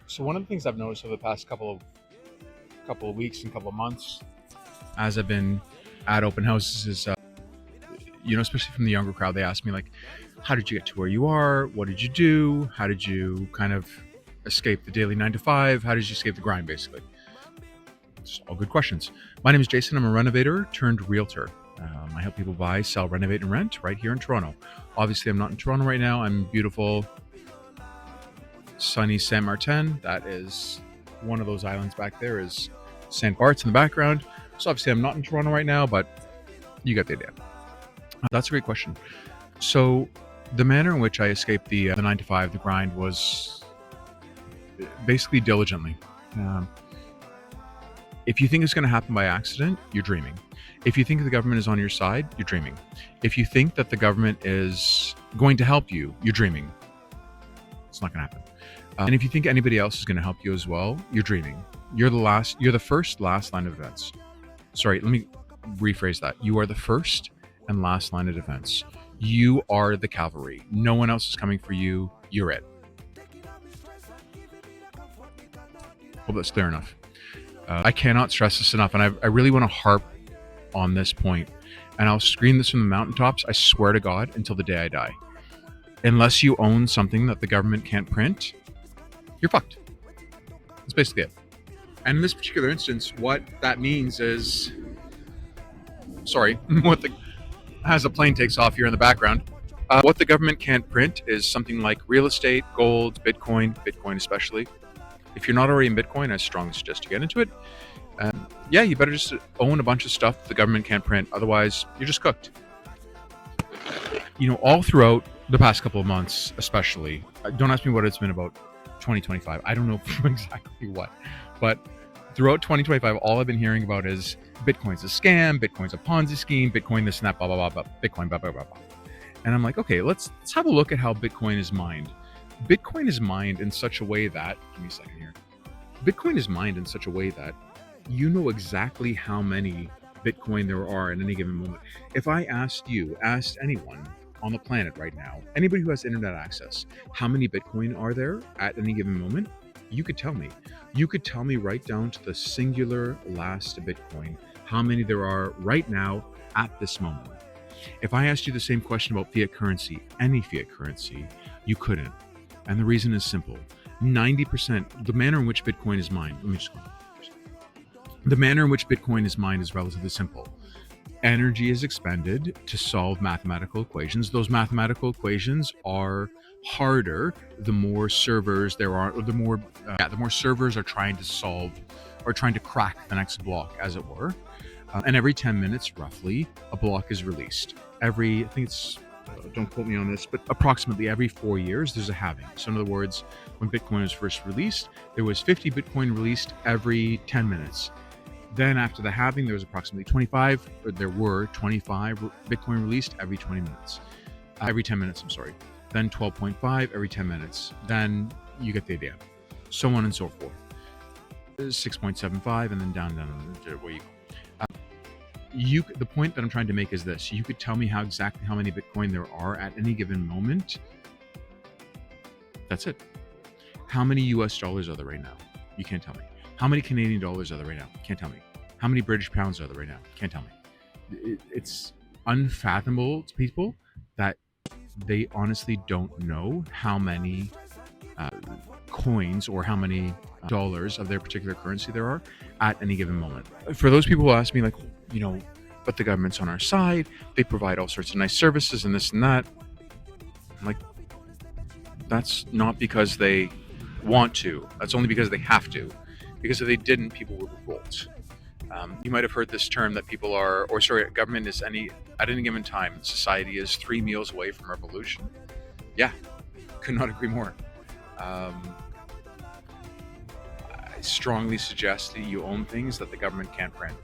So one of the things I've noticed over the past couple of weeks and couple of months, as I've been at open houses, is especially from the younger crowd, they ask me like, "How did you get to where you are? What did you do? How did you kind of escape the daily 9 to 5? How did you escape the grind?" Basically, it's all good questions. My name is Jason. I'm a renovator turned realtor. I help people buy, sell, renovate, and rent right here in Toronto. Obviously, I'm not in Toronto right now. I'm in beautiful, sunny Saint Martin. That is one of those islands back there. Is St. Bart's in the background. So obviously, I'm not in Toronto right now, but you get the idea. That's a great question. So the manner in which I escaped the 9 to 5, the grind, was basically diligently. Um, if you think it's going to happen by accident, you're dreaming. If you think the government is on your side, you're dreaming. If you think that the government is going to help you, you're dreaming. It's not going to happen. And if you think anybody else is going to help you as well, you're dreaming. You're the first, last line of defense. Sorry, let me rephrase that. You are the first and last line of defense. You are the cavalry. No one else is coming for you. You're it. Hope that's clear enough. I cannot stress this enough, and I really want to harp on this point, and I'll scream this from the mountaintops, I swear to God, until the day I die. Unless you own something that the government can't print, you're fucked. That's basically it. And in this particular instance, what that means is, as a plane takes off here in the background, what the government can't print is something like real estate, gold, Bitcoin especially. If you're not already in Bitcoin, I strongly suggest you get into it. You better just own a bunch of stuff the government can't print. Otherwise, you're just cooked. All throughout the past couple of months, especially, don't ask me what it's been about 2025. I don't know exactly what. But throughout 2025, all I've been hearing about is Bitcoin's a scam, Bitcoin's a Ponzi scheme, Bitcoin this and that, blah, blah, blah, blah, Bitcoin, blah, blah, blah, blah. And I'm like, okay, let's have a look at how Bitcoin is mined. Bitcoin is mined in such a way that, give me a second here. Bitcoin is mined in such a way that you know exactly how many Bitcoin there are at any given moment. If I asked anyone on the planet right now, anybody who has internet access, how many Bitcoin are there at any given moment, you could tell me. You could tell me right down to the singular last Bitcoin, how many there are right now at this moment. If I asked you the same question about fiat currency, any fiat currency, you couldn't. And the reason is simple. 90%, the manner in which Bitcoin is mined, the manner in which Bitcoin is mined is relatively simple. Energy is expended to solve mathematical equations. Those mathematical equations are harder the more servers there are, or the more servers are trying to solve or trying to crack the next block, as it were. And every 10 minutes, roughly, a block is released. I think it's, don't quote me on this, but approximately every 4 years, there's a halving. So in other words, when Bitcoin was first released, there was 50 Bitcoin released every 10 minutes. Then after the halving, there were 25 Bitcoin released every 20 minutes. Every 10 minutes, I'm sorry. Then 12.5 every 10 minutes. Then you get the idea. So on and so forth. 6.75 and then down where you go. The point that I'm trying to make is this. You could tell me exactly how many Bitcoin there are at any given moment. That's it. How many US dollars are there right now? You can't tell me. How many Canadian dollars are there right now? Can't tell me. How many British pounds are there right now? Can't tell me. It's unfathomable to people that they honestly don't know how many coins or how many dollars of their particular currency there are at any given moment. For those people who ask me like, but the government's on our side, they provide all sorts of nice services and this and that. I'm like, that's not because they want to. That's only because they have to. Because if they didn't, people would revolt. You might have heard this term that government is at any given time, society is 3 meals away from revolution. Yeah, could not agree more. I strongly suggest that you own things that the government can't print.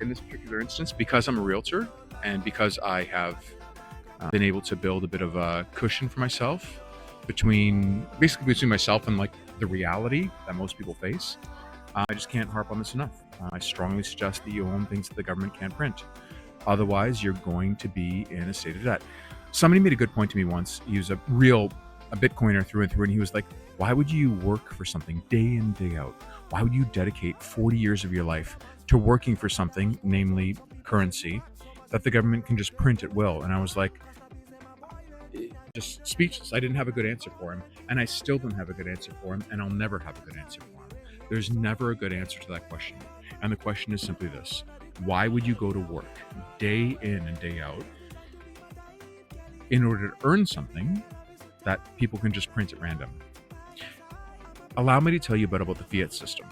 In this particular instance, because I'm a realtor and because I have been able to build a bit of a cushion for myself between myself and like the reality that most people face, I just can't harp on this enough. I strongly suggest that you own things that the government can't print. Otherwise, you're going to be in a state of debt. Somebody made a good point to me once. He was a real a Bitcoiner through and through, and he was like, why would you work for something day in, day out? Why would you dedicate 40 years of your life to working for something, namely currency, that the government can just print at will? And I was like, just speechless. I didn't have a good answer for him, and I still don't have a good answer for him, and I'll never have a good answer for him. There's never a good answer to that question. And the question is simply this: why would you go to work day in and day out in order to earn something that people can just print at random? Allow me to tell you a bit about the fiat system.